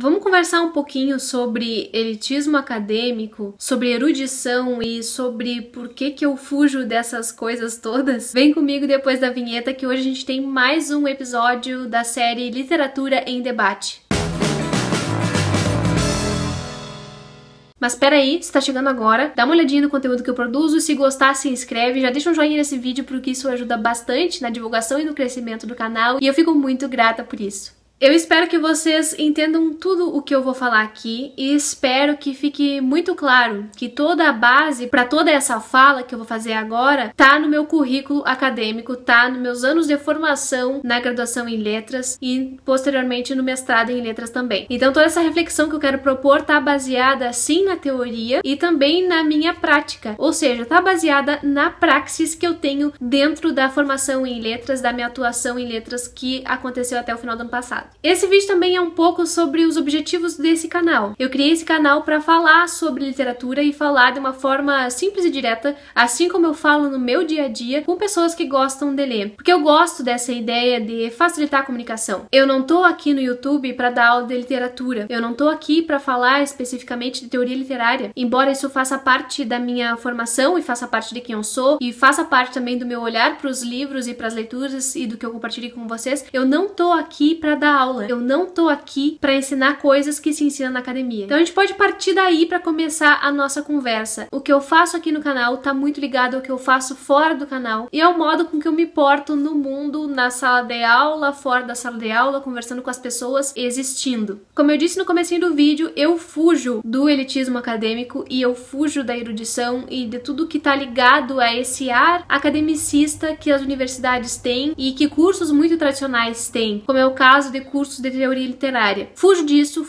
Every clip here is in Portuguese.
Vamos conversar um pouquinho sobre elitismo acadêmico, sobre erudição e sobre por que eu fujo dessas coisas todas? Vem comigo depois da vinheta que hoje a gente tem mais um episódio da série Literatura em Debate. Mas espera aí, se tá chegando agora, dá uma olhadinha no conteúdo que eu produzo, se gostar, se inscreve, já deixa um joinha nesse vídeo porque isso ajuda bastante na divulgação e no crescimento do canal e eu fico muito grata por isso. Eu espero que vocês entendam tudo o que eu vou falar aqui e espero que fique muito claro que toda a base para toda essa fala que eu vou fazer agora tá no meu currículo acadêmico, tá nos meus anos de formação na graduação em letras e posteriormente no mestrado em letras também. Então toda essa reflexão que eu quero propor tá baseada sim na teoria e também na minha prática, ou seja, tá baseada na praxis que eu tenho dentro da formação em letras, da minha atuação em letras que aconteceu até o final do ano passado. Esse vídeo também é um pouco sobre os objetivos desse canal. Eu criei esse canal para falar sobre literatura e falar de uma forma simples e direta, assim como eu falo no meu dia a dia, com pessoas que gostam de ler. Porque eu gosto dessa ideia de facilitar a comunicação. Eu não tô aqui no YouTube para dar aula de literatura. Eu não tô aqui para falar especificamente de teoria literária. Embora isso faça parte da minha formação e faça parte de quem eu sou e faça parte também do meu olhar para os livros e para as leituras e do que eu compartilho com vocês, eu não tô aqui para dar aula. Eu não tô aqui para ensinar coisas que se ensinam na academia. Então a gente pode partir daí para começar a nossa conversa. O que eu faço aqui no canal tá muito ligado ao que eu faço fora do canal e ao modo com que eu me porto no mundo, na sala de aula, fora da sala de aula, conversando com as pessoas, existindo. Como eu disse no comecinho do vídeo, eu fujo do elitismo acadêmico e eu fujo da erudição e de tudo que tá ligado a esse ar academicista que as universidades têm e que cursos muito tradicionais têm, como é o caso de cursos de teoria literária. Fujo disso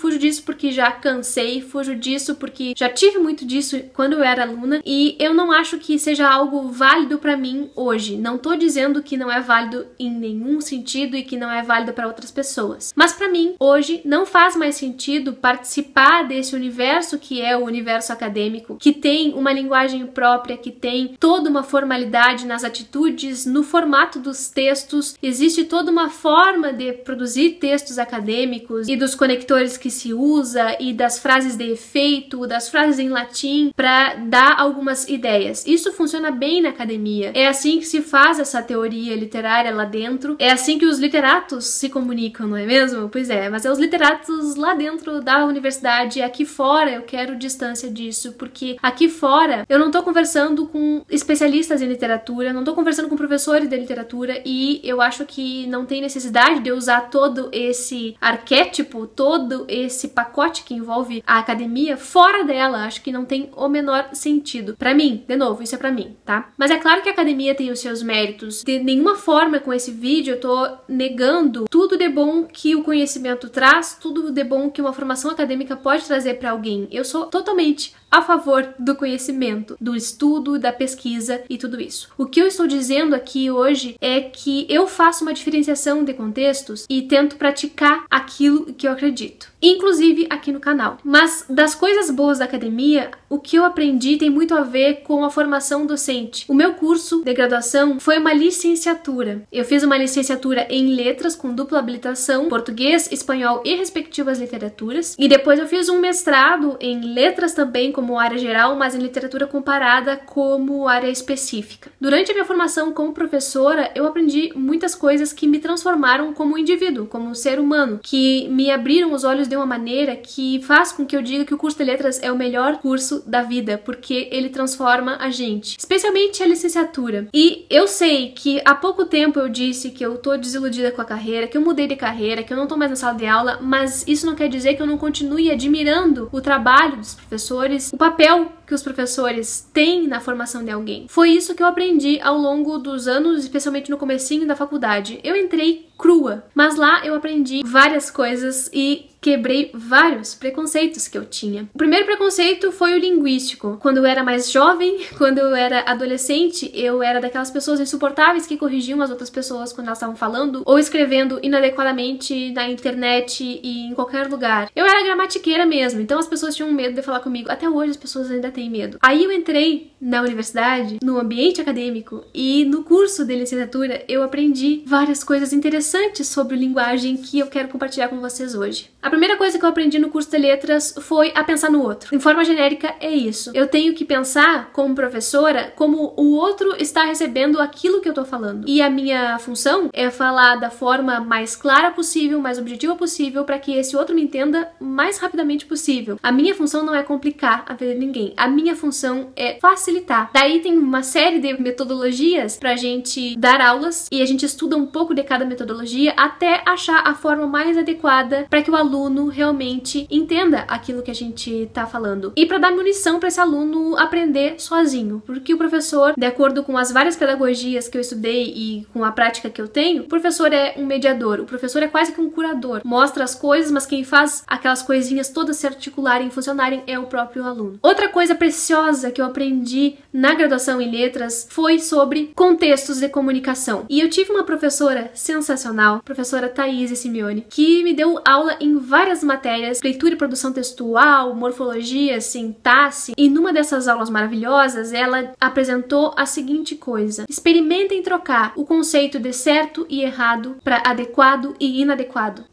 porque já cansei, fujo disso porque já tive muito disso quando eu era aluna e eu não acho que seja algo válido pra mim hoje. Não tô dizendo que não é válido em nenhum sentido e que não é válido para outras pessoas. Mas pra mim, hoje, não faz mais sentido participar desse universo que é o universo acadêmico, que tem uma linguagem própria, que tem toda uma formalidade nas atitudes, no formato dos textos, existe toda uma forma de produzir textos acadêmicos e dos conectores que se usa e das frases de efeito, das frases em latim para dar algumas ideias. Isso funciona bem na academia. É assim que se faz essa teoria literária lá dentro. É assim que os literatos se comunicam, não é mesmo? Pois é, mas é os literatos lá dentro da universidade. Aqui fora eu quero distância disso, porque aqui fora eu não tô conversando com especialistas em literatura, não tô conversando com professores de literatura e eu acho que não tem necessidade de eu usar todo esse arquétipo, todo esse pacote que envolve a academia fora dela. Acho que não tem o menor sentido. Pra mim, de novo, isso é pra mim, tá? Mas é claro que a academia tem os seus méritos. De nenhuma forma com esse vídeo eu tô negando tudo de bom que o conhecimento traz, tudo de bom que uma formação acadêmica pode trazer pra alguém. Eu sou totalmente a favor do conhecimento, do estudo, da pesquisa e tudo isso. O que eu estou dizendo aqui hoje é que eu faço uma diferenciação de contextos e tento praticar aquilo que eu acredito, inclusive aqui no canal. Mas das coisas boas da academia, o que eu aprendi tem muito a ver com a formação docente. O meu curso de graduação foi uma licenciatura. Eu fiz uma licenciatura em letras com dupla habilitação, português, espanhol e respectivas literaturas, e depois eu fiz um mestrado em letras também como área geral, mas em literatura comparada como área específica. Durante a minha formação como professora, eu aprendi muitas coisas que me transformaram como indivíduo, como ser humano, que me abriram os olhos de uma maneira que faz com que eu diga que o curso de letras é o melhor curso da vida, porque ele transforma a gente, especialmente a licenciatura. E eu sei que há pouco tempo eu disse que eu tô desiludida com a carreira, que eu mudei de carreira, que eu não tô mais na sala de aula, mas isso não quer dizer que eu não continue admirando o trabalho dos professores, o papel que os professores têm na formação de alguém. Foi isso que eu aprendi ao longo dos anos, especialmente no comecinho da faculdade. Eu entrei crua, mas lá eu aprendi várias coisas e quebrei vários preconceitos que eu tinha. O primeiro preconceito foi o linguístico. Quando eu era mais jovem, quando eu era adolescente, eu era daquelas pessoas insuportáveis que corrigiam as outras pessoas quando elas estavam falando ou escrevendo inadequadamente na internet e em qualquer lugar. Eu era gramatiqueira mesmo, então as pessoas tinham medo de falar comigo. Até hoje as pessoas ainda tem medo. Aí eu entrei na universidade, no ambiente acadêmico, e no curso de licenciatura eu aprendi várias coisas interessantes sobre linguagem que eu quero compartilhar com vocês hoje. A primeira coisa que eu aprendi no curso de letras foi a pensar no outro. Em forma genérica, é isso. Eu tenho que pensar, como professora, como o outro está recebendo aquilo que eu tô falando. E a minha função é falar da forma mais clara possível, mais objetiva possível, para que esse outro me entenda o mais rapidamente possível. A minha função não é complicar a vida de ninguém. A minha função é facilitar. Daí tem uma série de metodologias pra gente dar aulas e a gente estuda um pouco de cada metodologia até achar a forma mais adequada para que o aluno realmente entenda aquilo que a gente tá falando. E para dar munição para esse aluno aprender sozinho, porque o professor, de acordo com as várias pedagogias que eu estudei e com a prática que eu tenho, o professor é um mediador, o professor é quase que um curador. Mostra as coisas, mas quem faz aquelas coisinhas todas se articularem e funcionarem é o próprio aluno. Outra coisa preciosa que eu aprendi na graduação em letras foi sobre contextos de comunicação. E eu tive uma professora sensacional, professora Thaís Simeone, que me deu aula em várias matérias, leitura e produção textual, morfologia, sintaxe, e numa dessas aulas maravilhosas, ela apresentou a seguinte coisa: experimentem trocar o conceito de certo e errado para adequado e inadequado.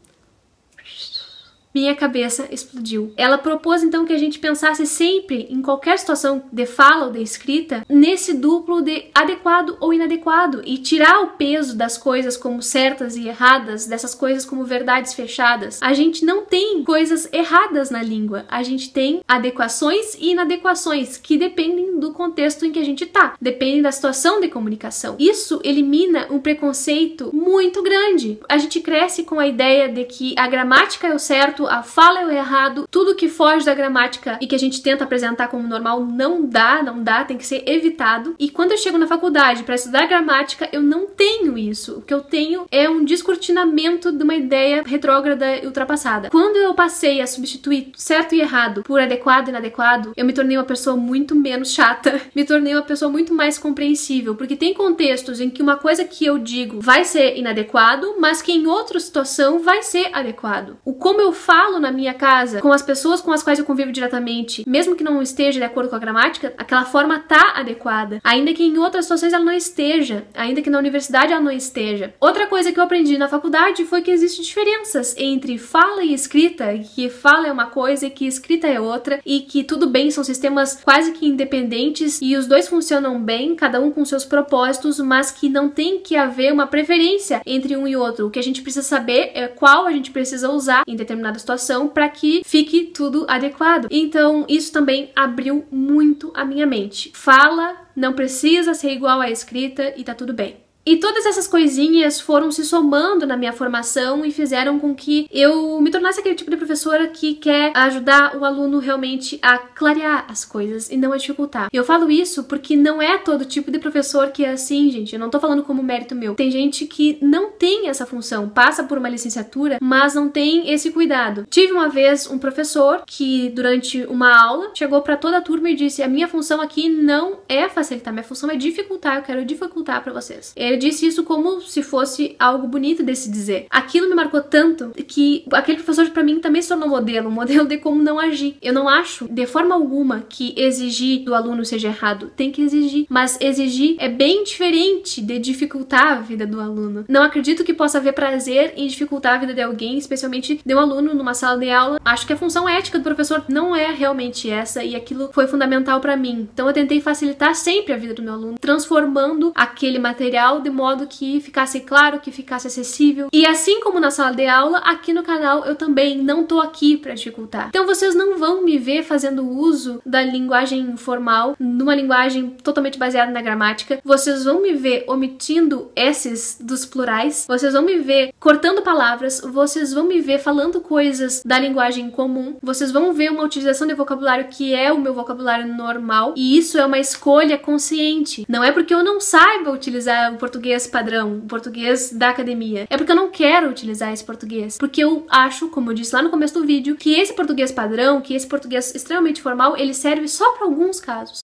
Minha cabeça explodiu. Ela propôs então que a gente pensasse sempre, em qualquer situação de fala ou de escrita, nesse duplo de adequado ou inadequado e tirar o peso das coisas como certas e erradas, dessas coisas como verdades fechadas. A gente não tem coisas erradas na língua, a gente tem adequações e inadequações que dependem do contexto em que a gente tá, dependem da situação de comunicação. Isso elimina um preconceito muito grande. A gente cresce com a ideia de que a gramática é o certo, a fala é o errado, tudo que foge da gramática e que a gente tenta apresentar como normal não dá, tem que ser evitado. E quando eu chego na faculdade para estudar gramática, eu não tenho isso. O que eu tenho é um descortinamento de uma ideia retrógrada e ultrapassada. Quando eu passei a substituir certo e errado por adequado e inadequado, eu me tornei uma pessoa muito menos chata, me tornei uma pessoa muito mais compreensível, porque tem contextos em que uma coisa que eu digo vai ser inadequado, mas que em outra situação vai ser adequado. O como eu falo na minha casa, com as pessoas com as quais eu convivo diretamente, mesmo que não esteja de acordo com a gramática, aquela forma tá adequada, ainda que em outras situações ela não esteja, ainda que na universidade ela não esteja. Outra coisa que eu aprendi na faculdade foi que existem diferenças entre fala e escrita, que fala é uma coisa e que escrita é outra, e que tudo bem, são sistemas quase que independentes e os dois funcionam bem, cada um com seus propósitos, mas que não tem que haver uma preferência entre um e outro. O que a gente precisa saber é qual a gente precisa usar em determinada situação para que fique tudo adequado. Então isso também abriu muito a minha mente. Fala não precisa ser igual à escrita e tá tudo bem. E todas essas coisinhas foram se somando na minha formação e fizeram com que eu me tornasse aquele tipo de professora que quer ajudar o aluno realmente a clarear as coisas e não a dificultar. Eu falo isso porque não é todo tipo de professor que é assim, gente. Eu não tô falando como mérito meu. Tem gente que não tem essa função, passa por uma licenciatura, mas não tem esse cuidado. Tive uma vez um professor que, durante uma aula, chegou pra toda a turma e disse: a minha função aqui não é facilitar, minha função é dificultar, eu quero dificultar pra vocês. Ele disse isso como se fosse algo bonito de se dizer. Aquilo me marcou tanto que aquele professor pra mim também se tornou um modelo de como não agir. Eu não acho de forma alguma que exigir do aluno seja errado. Tem que exigir, mas exigir é bem diferente de dificultar a vida do aluno. Não acredito que possa haver prazer em dificultar a vida de alguém, especialmente de um aluno numa sala de aula. Acho que a função ética do professor não é realmente essa e aquilo foi fundamental pra mim. Então eu tentei facilitar sempre a vida do meu aluno, transformando aquele material de modo que ficasse claro, que ficasse acessível. E assim como na sala de aula, aqui no canal eu também não tô aqui pra dificultar. Então vocês não vão me ver fazendo uso da linguagem informal, numa linguagem totalmente baseada na gramática. Vocês vão me ver omitindo S's dos plurais, vocês vão me ver cortando palavras, vocês vão me ver falando coisas da linguagem comum, vocês vão ver uma utilização de vocabulário que é o meu vocabulário normal, e isso é uma escolha consciente. Não é porque eu não saiba utilizar o português padrão, o português da academia. É porque eu não quero utilizar esse português. Porque eu acho, como eu disse lá no começo do vídeo, que esse português padrão, que esse português extremamente formal, ele serve só para alguns casos.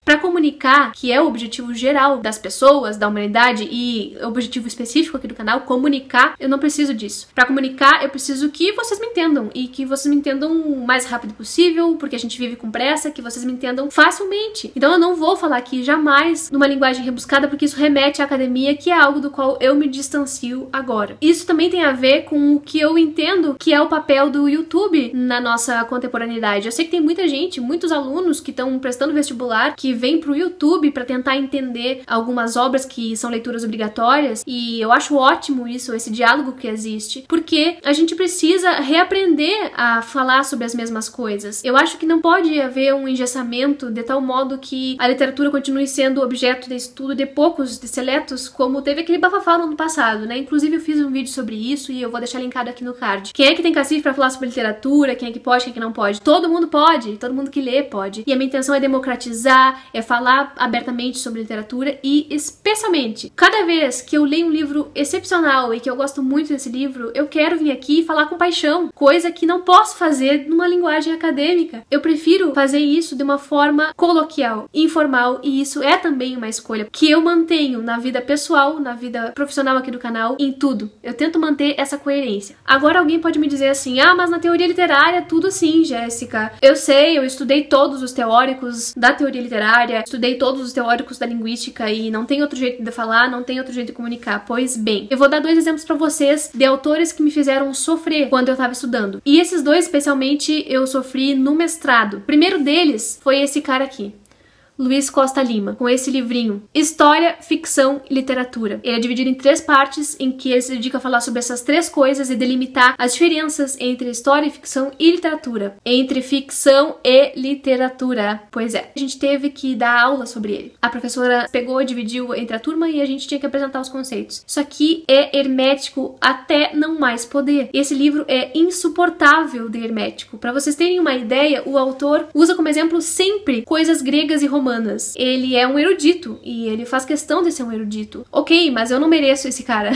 Para comunicar comunicar, que é o objetivo geral das pessoas, da humanidade e o objetivo específico aqui do canal, comunicar, eu não preciso disso. Pra comunicar, eu preciso que vocês me entendam e que vocês me entendam o mais rápido possível, porque a gente vive com pressa, que vocês me entendam facilmente. Então eu não vou falar aqui jamais numa linguagem rebuscada, porque isso remete à academia, que é algo do qual eu me distancio agora. Isso também tem a ver com o que eu entendo que é o papel do YouTube na nossa contemporaneidade. Eu sei que tem muita gente, muitos alunos que estão prestando vestibular, que vêm pro YouTube para tentar entender algumas obras que são leituras obrigatórias, e eu acho ótimo isso, esse diálogo que existe, porque a gente precisa reaprender a falar sobre as mesmas coisas. Eu acho que não pode haver um engessamento de tal modo que a literatura continue sendo objeto de estudo de poucos, de seletos, como teve aquele bafafá no ano passado, né? Inclusive eu fiz um vídeo sobre isso e eu vou deixar linkado aqui no card. Quem é que tem cacife pra falar sobre literatura? Quem é que pode, quem é que não pode? Todo mundo pode, todo mundo que lê pode. E a minha intenção é democratizar, é falar abertamente sobre literatura e, especialmente, cada vez que eu leio um livro excepcional e que eu gosto muito desse livro, eu quero vir aqui e falar com paixão, coisa que não posso fazer numa linguagem acadêmica. Eu prefiro fazer isso de uma forma coloquial, informal, e isso é também uma escolha que eu mantenho na vida pessoal, na vida profissional aqui do canal, em tudo. Eu tento manter essa coerência. Agora alguém pode me dizer assim, ah, mas na teoria literária tudo sim, Jéssica. Eu sei, eu estudei todos os teóricos da teoria literária, estudei todos os teóricos da linguística e não tem outro jeito de falar, não tem outro jeito de comunicar. Pois bem, eu vou dar 2 exemplos pra vocês de autores que me fizeram sofrer quando eu tava estudando. E esses 2, especialmente, eu sofri no mestrado. O primeiro deles foi esse cara aqui, Luiz Costa Lima, com esse livrinho História, Ficção e Literatura. Ele é dividido em 3 partes, em que ele se dedica a falar sobre essas 3 coisas e delimitar as diferenças entre história, ficção e literatura. Entre ficção e literatura. Pois é, a gente teve que dar aula sobre ele. A professora pegou, dividiu entre a turma e a gente tinha que apresentar os conceitos. Isso aqui é hermético até não mais poder. Esse livro é insuportável de hermético. Para vocês terem uma ideia, o autor usa como exemplo sempre coisas gregas e romanas. Ele é um erudito e ele faz questão de ser um erudito. Ok, mas eu não mereço esse cara.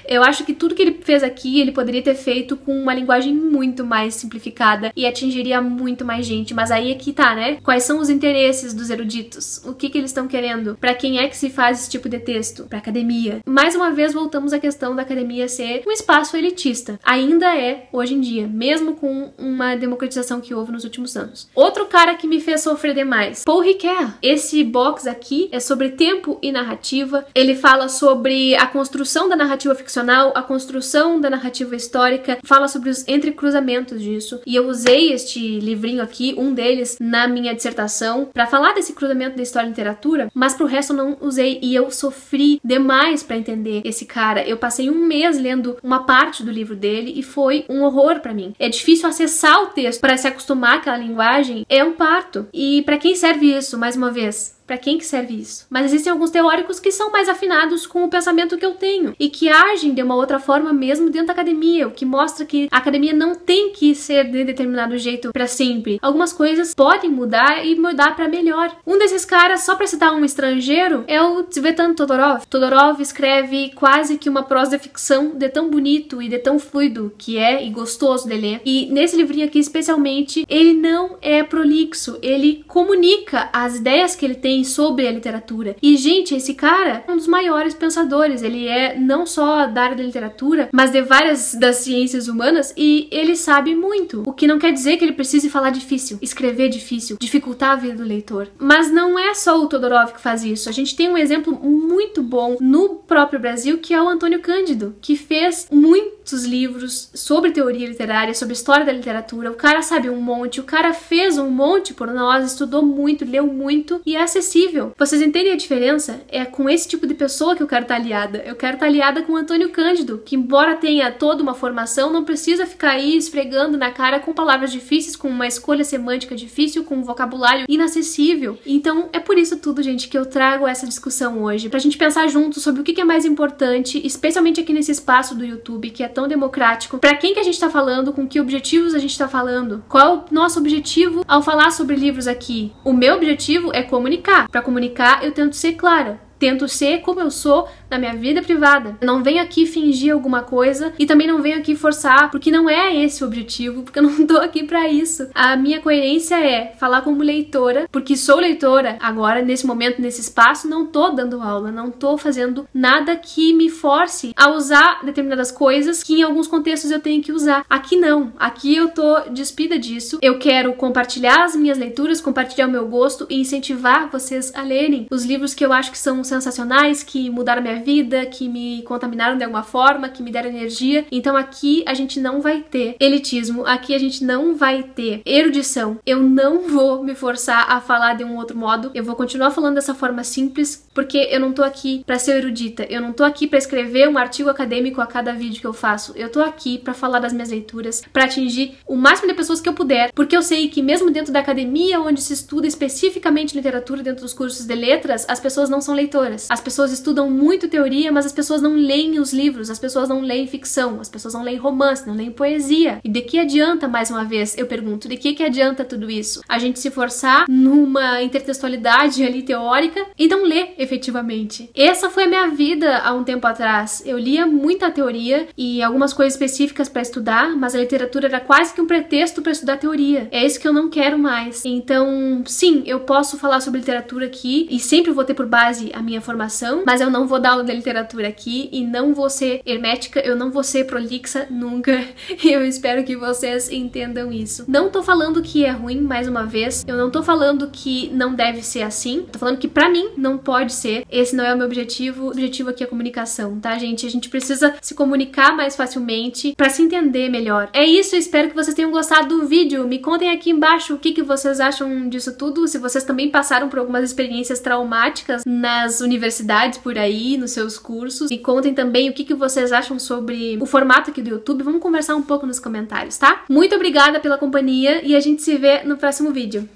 Eu acho que tudo que ele fez aqui, ele poderia ter feito com uma linguagem muito mais simplificada e atingiria muito mais gente. Mas aí é que tá, né? Quais são os interesses dos eruditos? O que eles estão querendo? Pra quem é que se faz esse tipo de texto? Pra academia. Mais uma vez, voltamos à questão da academia ser um espaço elitista. Ainda é, hoje em dia, mesmo com uma democratização que houve nos últimos anos. Outro cara que me fez sofrer demais, Paul Ricoeur. Esse box aqui é sobre tempo e narrativa. Ele fala sobre a construção da narrativa ficcional, a construção da narrativa histórica, fala sobre os entrecruzamentos disso. E eu usei este livrinho aqui, um deles, na minha dissertação, pra falar desse cruzamento da história e literatura, mas pro resto eu não usei. E eu sofri demais pra entender esse cara. Eu passei 1 mês lendo uma parte do livro dele e foi um horror pra mim. É difícil acessar o texto pra se acostumar àquela linguagem. É um parto. E pra quem serve isso? Mais uma vez, pra quem que serve isso? Mas existem alguns teóricos que são mais afinados com o pensamento que eu tenho e que agem de uma outra forma mesmo dentro da academia, o que mostra que a academia não tem que ser de determinado jeito pra sempre. Algumas coisas podem mudar e mudar pra melhor. Um desses caras, só pra citar um estrangeiro, é o Tzvetan Todorov. Todorov escreve quase que uma prosa de ficção de tão bonito e de tão fluido que é e gostoso de ler. E nesse livrinho aqui, especialmente, ele não é prolixo, ele comunica as ideias que ele tem sobre a literatura. E, gente, esse cara é um dos maiores pensadores. Ele é não só da área da literatura, mas de várias das ciências humanas, e ele sabe muito. O que não quer dizer que ele precise falar difícil, escrever difícil, dificultar a vida do leitor. Mas não é só o Todorov que faz isso. A gente tem um exemplo muito bom no próprio Brasil, que é o Antônio Cândido, que fez muitos livros sobre teoria literária, sobre história da literatura. O cara sabe um monte, o cara fez um monte por nós, estudou muito, leu muito e é acessível. Vocês entendem a diferença? É com esse tipo de pessoa que eu quero estar aliada. Eu quero estar aliada com o Antônio Cândido, que embora tenha toda uma formação, não precisa ficar aí esfregando na cara com palavras difíceis, com uma escolha semântica difícil, com um vocabulário inacessível. Então é por isso tudo, gente, que eu trago essa discussão hoje, pra gente pensar junto sobre o que é mais importante, especialmente aqui nesse espaço do YouTube, que é tão democrático. Pra quem que a gente tá falando, com que objetivos a gente tá falando, qual é o nosso objetivo ao falar sobre livros aqui. O meu objetivo é comunicar. Para comunicar, eu tento ser clara. tento ser como eu sou na minha vida privada. Eu não venho aqui fingir alguma coisa e também não venho aqui forçar, porque não é esse o objetivo, porque eu não tô aqui pra isso. A minha coerência é falar como leitora, porque sou leitora. Agora, nesse momento, nesse espaço, não tô dando aula, não tô fazendo nada que me force a usar determinadas coisas que em alguns contextos eu tenho que usar. Aqui não. Aqui eu tô despida disso. Eu quero compartilhar as minhas leituras, compartilhar o meu gosto e incentivar vocês a lerem os livros que eu acho que são sensacionais, que mudaram minha vida, que me contaminaram de alguma forma, que me deram energia. Então aqui a gente não vai ter elitismo, aqui a gente não vai ter erudição. Eu não vou me forçar a falar de um outro modo. Eu vou continuar falando dessa forma simples, porque eu não tô aqui pra ser erudita. Eu não tô aqui pra escrever um artigo acadêmico a cada vídeo que eu faço. Eu tô aqui pra falar das minhas leituras, pra atingir o máximo de pessoas que eu puder, porque eu sei que mesmo dentro da academia, onde se estuda especificamente literatura dentro dos cursos de letras, as pessoas não são leitoras. As pessoas estudam muito teoria, mas as pessoas não leem os livros, as pessoas não leem ficção, as pessoas não leem romance, não leem poesia. E de que adianta, mais uma vez, eu pergunto, de que adianta tudo isso? A gente se forçar numa intertextualidade ali teórica e não ler efetivamente. Essa foi a minha vida há um tempo atrás. Eu lia muita teoria e algumas coisas específicas para estudar, mas a literatura era quase que um pretexto para estudar teoria. É isso que eu não quero mais. Então, sim, eu posso falar sobre literatura aqui e sempre vou ter por base a minha formação, mas eu não vou dar aula de literatura aqui e não vou ser hermética, eu não vou ser prolixa nunca. Eu espero que vocês entendam isso. Não tô falando que é ruim, mais uma vez. Eu não tô falando que não deve ser assim. Tô falando que pra mim não pode ser. Esse não é o meu objetivo. O objetivo aqui é a comunicação, tá, gente? A gente precisa se comunicar mais facilmente pra se entender melhor. É isso, eu espero que vocês tenham gostado do vídeo. Me contem aqui embaixo o que vocês acham disso tudo. Se vocês também passaram por algumas experiências traumáticas nas universidades por aí, nos seus cursos. Me contem também o que vocês acham sobre o formato aqui do YouTube. Vamos conversar um pouco nos comentários, tá? Muito obrigada pela companhia e a gente se vê no próximo vídeo.